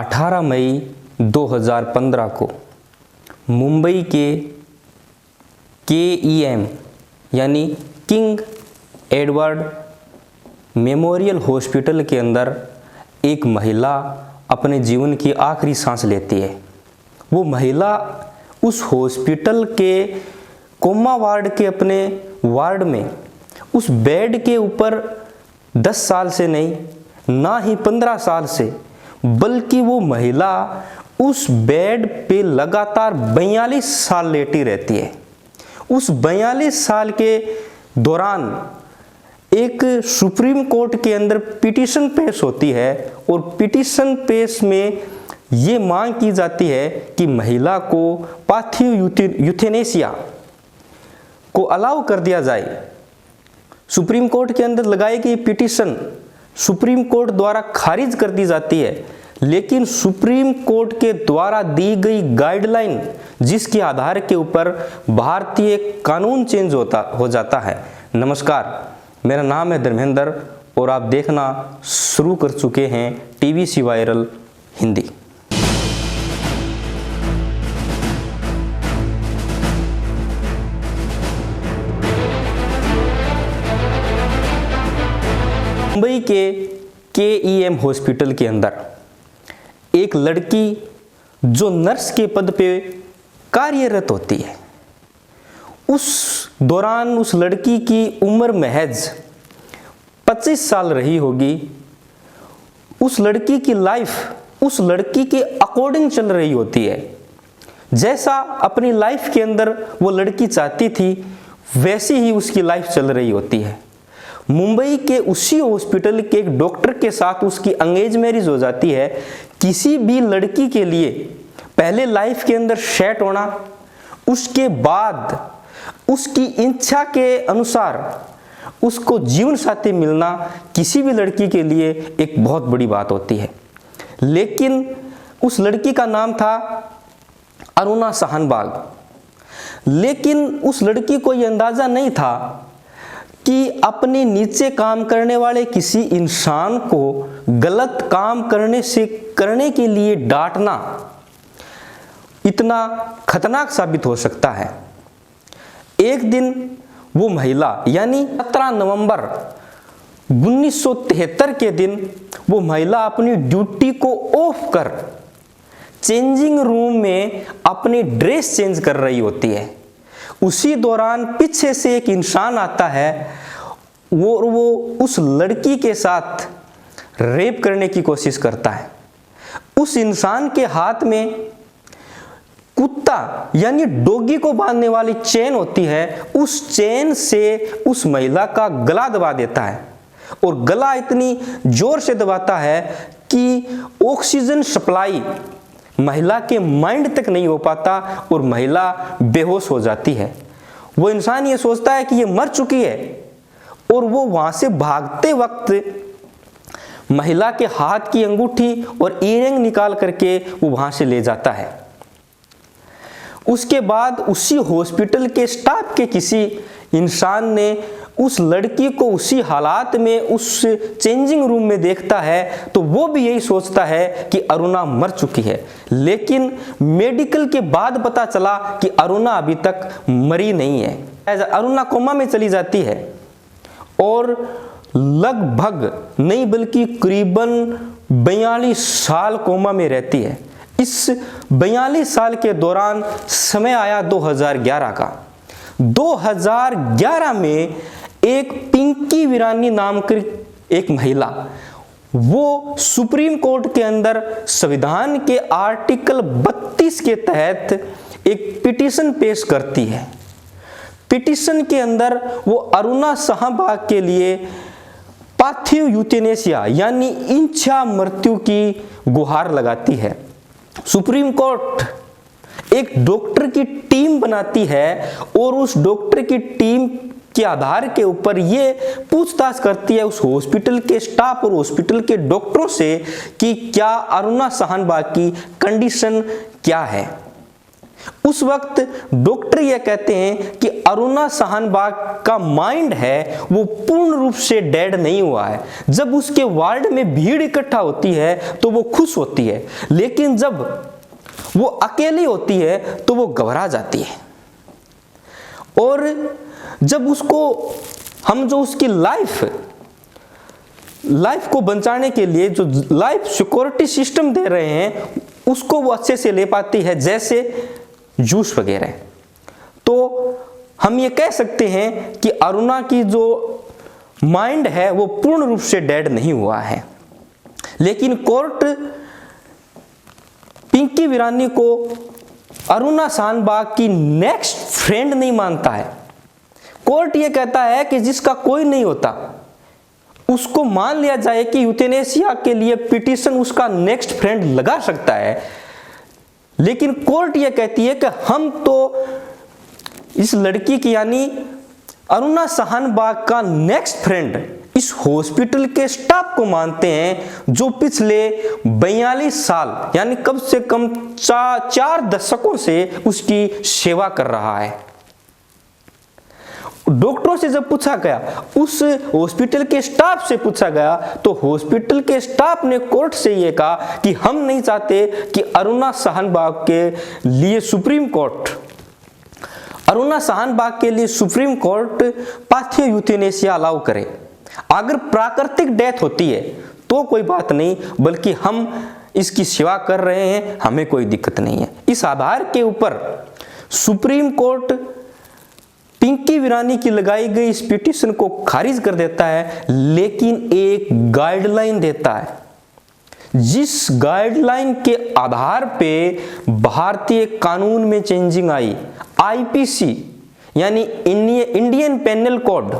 18 मई 2015 को मुंबई के KEM यानी किंग एडवर्ड मेमोरियल हॉस्पिटल के अंदर एक महिला अपने जीवन की आखिरी सांस लेती है। वो महिला उस हॉस्पिटल के कोमा वार्ड के अपने वार्ड में उस बेड के ऊपर 10 साल से नहीं, ना ही 15 साल से, बल्कि वो महिला उस बेड पे लगातार 42 साल लेटी रहती है। उस 42 साल के दौरान एक सुप्रीम कोर्ट के अंदर पिटीशन पेश होती है और पिटीशन पेश में ये मांग की जाती है कि महिला को पार्थिव यूथेनेसिया को अलाउ कर दिया जाए। सुप्रीम कोर्ट के अंदर लगाई गई पिटीशन सुप्रीम कोर्ट द्वारा खारिज कर दी जाती है, लेकिन सुप्रीम कोर्ट के द्वारा दी गई गाइडलाइन जिसके आधार के ऊपर भारतीय कानून चेंज हो जाता है। नमस्कार, मेरा नाम है धर्मेंद्र और आप देखना शुरू कर चुके हैं TVC वायरल हिंदी। मुंबई के KEM हॉस्पिटल के अंदर एक लड़की जो नर्स के पद पे कार्यरत होती है, उस दौरान उस लड़की की उम्र महज 25 साल रही होगी। उस लड़की की लाइफ उस लड़की के अकॉर्डिंग चल रही होती है। जैसा अपनी लाइफ के अंदर वो लड़की चाहती थी, वैसी ही उसकी लाइफ चल रही होती है। मुंबई के उसी हॉस्पिटल के एक डॉक्टर के साथ उसकी अंगेज मैरिज हो जाती है। किसी भी लड़की के लिए पहले लाइफ के अंदर सेट होना, उसके बाद उसकी इच्छा के अनुसार उसको जीवन साथी मिलना किसी भी लड़की के लिए एक बहुत बड़ी बात होती है। लेकिन उस लड़की का नाम था अरुणा शाहनबाग। लेकिन उस लड़की को यह अंदाजा नहीं था कि अपने नीचे काम करने वाले किसी इंसान को गलत काम करने के लिए डांटना इतना खतरनाक साबित हो सकता है। एक दिन वो महिला यानी 17 नवंबर 1973 के दिन वो महिला अपनी ड्यूटी को ऑफ कर चेंजिंग रूम में अपनी ड्रेस चेंज कर रही होती है। उसी दौरान पीछे से एक इंसान आता है, वो उस लड़की के साथ रेप करने की कोशिश करता है। उस इंसान के हाथ में कुत्ता यानी डॉगी को बांधने वाली चेन होती है। उस चेन से उस महिला का गला दबा देता है और गला इतनी जोर से दबाता है कि ऑक्सीजन सप्लाई महिला के माइंड तक नहीं हो पाता और महिला बेहोश हो जाती है। वो इंसान ये सोचता है कि ये मर चुकी है और वो वहां से भागते वक्त महिला के हाथ की अंगूठी और ईयरिंग निकाल करके वो वहां से ले जाता है। उसके बाद उसी हॉस्पिटल के स्टाफ के किसी इंसान ने उस लड़की को उसी हालात में उस चेंजिंग रूम में देखता है तो वो भी यही सोचता है कि अरुणा मर चुकी है। लेकिन मेडिकल के बाद पता चला कि अरुणा अभी तक मरी नहीं है। अरुणा कोमा में चली जाती है और लगभग नहीं बल्कि करीबन 42 साल कोमा में रहती है। इस 42 साल के दौरान समय आया 2011 का। 2011 में एक पिंकी वीरानी नाम की एक महिला वो सुप्रीम कोर्ट के अंदर संविधान के आर्टिकल 32 के तहत एक पिटीशन पेश करती है। पिटीशन के अंदर वो अरुणा शाहनबाग के लिए पार्थिव यूथेनेसिया यानी इच्छा मृत्यु की गुहार लगाती है। सुप्रीम कोर्ट एक डॉक्टर की टीम बनाती है और उस डॉक्टर की टीम के आधार के ऊपर ये पूछताछ करती है उस हॉस्पिटल के स्टाफ और हॉस्पिटल के डॉक्टरों से कि क्या अरुणा शाहनबाग की कंडीशन क्या है। उस वक्त डॉक्टर यह कहते हैं कि अरुणा शाहनबाग का माइंड है वो पूर्ण रूप से डेड नहीं हुआ है। जब उसके वार्ड में भीड़ इकट्ठा होती है तो वो खुश होती है, लेकिन जब वो अकेली होती है तो वो घबरा जाती है। और जब हम जो उसकी लाइफ को बचाने के लिए जो लाइफ सिक्योरिटी सिस्टम दे रहे हैं उसको वो अच्छे से ले पाती है, जैसे जूस वगैरह। तो हम ये कह सकते हैं कि अरुणा की जो माइंड है वो पूर्ण रूप से डेड नहीं हुआ है। लेकिन कोर्ट पिंकी वीरानी को अरुणा शाहनबाग की नेक्स्ट फ्रेंड नहीं मानता है। कोर्ट ये कहता है कि जिसका कोई नहीं होता उसको मान लिया जाए कि यूथेनेसिया के लिए पिटीशन उसका नेक्स्ट फ्रेंड लगा सकता है। लेकिन कोर्ट यह कहती है कि हम तो इस लड़की की यानी अरुणा शाहनबाग का नेक्स्ट फ्रेंड इस हॉस्पिटल के स्टाफ को मानते हैं, जो पिछले 42 साल यानी कम से कम 4 दशकों से उसकी सेवा कर रहा है। डॉक्टरों से जब पूछा गया, उस हॉस्पिटल के स्टाफ से पूछा गया, तो हॉस्पिटल के स्टाफ ने कोर्ट से यह कहा कि हम नहीं चाहते कि अरुणा शाहनबाग के लिए सुप्रीम कोर्ट पार्थिव यूथेनेसिया अलाउ करे। अगर प्राकृतिक डेथ होती है तो कोई बात नहीं, बल्कि हम इसकी सेवा कर रहे हैं, हमें कोई दिक्कत नहीं है। इस आधार के ऊपर सुप्रीम कोर्ट पिंकी वीरानी की लगाई गई इस पिटीशन को खारिज कर देता है, लेकिन एक गाइडलाइन देता है, जिस गाइडलाइन के आधार पे भारतीय कानून में चेंजिंग आई। आईपीसी यानी इंडियन पेनल कोड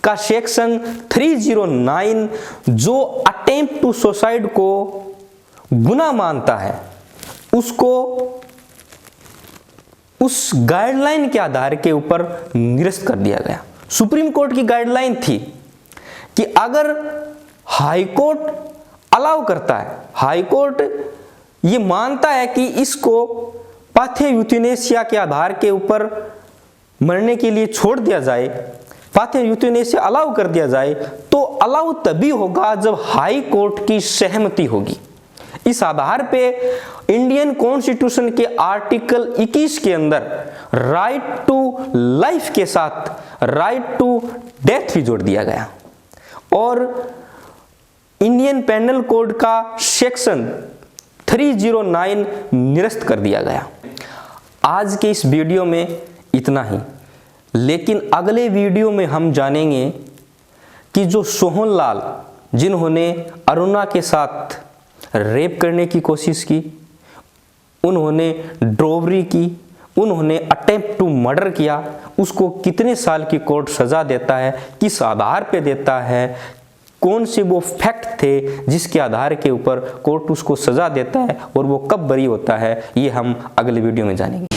का सेक्शन 309 जो अटेम्प्ट टू सुसाइड को गुनाह मानता है, उसको उस गाइडलाइन के आधार के ऊपर निरस्त कर दिया गया। सुप्रीम कोर्ट की गाइडलाइन थी कि अगर हाई कोर्ट अलाउ करता है, हाई कोर्ट ये मानता है कि इसको पार्थिव यूथेनेसिया के आधार के ऊपर मरने के लिए छोड़ दिया जाए, पार्थिव यूथेनेसिया अलाउ कर दिया जाए, तो अलाउ तभी होगा जब हाई कोर्ट की सहमति होगी। इस आधार पे इंडियन कॉन्स्टिट्यूशन के आर्टिकल 21 के अंदर राइट टू लाइफ के साथ राइट टू डेथ भी जोड़ दिया गया और इंडियन पेनल कोड का सेक्शन 309 निरस्त कर दिया गया। आज के इस वीडियो में इतना ही, लेकिन अगले वीडियो में हम जानेंगे कि जो सोहन लाल जिन्होंने अरुणा के साथ रेप करने की कोशिश की, उन्होंने ड्रॉबरी की, उन्होंने अटेम्प्ट टू मर्डर किया, उसको कितने साल की कोर्ट सजा देता है, किस आधार पे देता है, कौन से वो फैक्ट थे जिसके आधार के ऊपर कोर्ट उसको सजा देता है और वो कब बरी होता है, ये हम अगले वीडियो में जानेंगे।